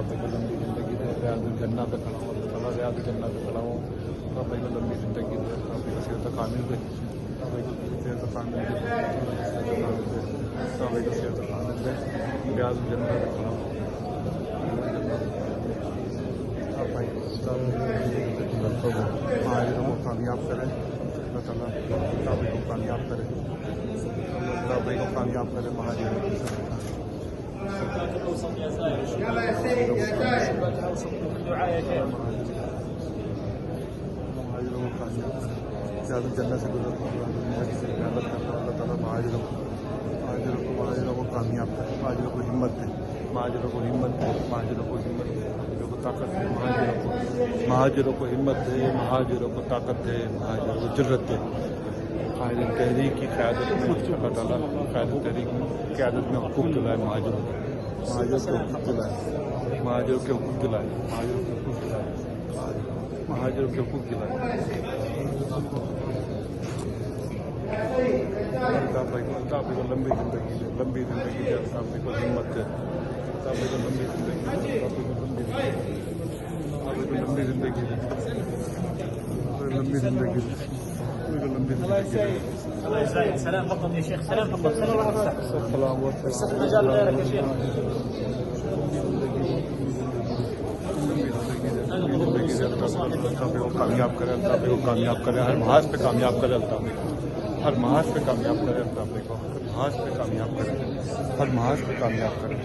بھائی کو لمبی زندگی دے، ریاض الجنہ پہ کھڑا ہوں، اللہ تعالیٰ ریاض الجنہ پہ کھڑا ہوں، اللہ بھائی کو لمبی زندگی دے، اللہ بھائی کو صحت کامل دے، اللہ بھائی کو صحت کامل دے، اللہ بھائی کو صحت کامل دے، ریاض الجنہ پہ کھڑا ہوں، اللہ بھائی کو مہاجروں کو کامیاب کرے، اللہ تعالیٰ اللہ بھائی کو کامیاب کرے، اللہ بھائی کو کامیاب کرے، مہاجروں کی مہاجروں کو کامیاب کرے، ریاض الجنہ سے گزر سے قیادت کرتا ہوں، اللہ تعالیٰ مہاجروں کو کامیاب کرے، مہاجروں کو ہمت دے، مہاجروں کو ہمت دے، مہاجروں کو ہمت دے، مہاجروں کو طاقت دے، مہاجروں کو ہمت دے، مہاجروں کو طاقت دے، مہاجروں کو جرت دے، قائد تحریک کی قیادت میں اللہ تعالیٰ قائد تحریک کی قیادت میں حقوق دلائے، مہاجروں کے حقوق دلائے، مہاجروں کے حقوق دلائے، مہاجروں کے حقوق دلائے، اللہ بھائی کو لمبی زندگی دے، لمبی زندگی دے، اللہ بھائی کو ہمت دے، اللہ بھائی کو لمبی زندگی دے، اللہ بھائی کو لمبی زندگی دے، لمبی زندگی دے، لمبی زندگی دے، سلام فقط يا شيخ، سلام فقط، سلام فقط. السلام مجال غيرك يا شيخ. کامیاب کرے، اللہ کو کامیاب کرے، ہر محاذ پہ کامیاب کرے، اللہ ہر محاذ پہ کامیاب کرے، اللہ کو ہر محاذ پہ کامیاب کرے، ہر محاذ پہ کامیاب کرے.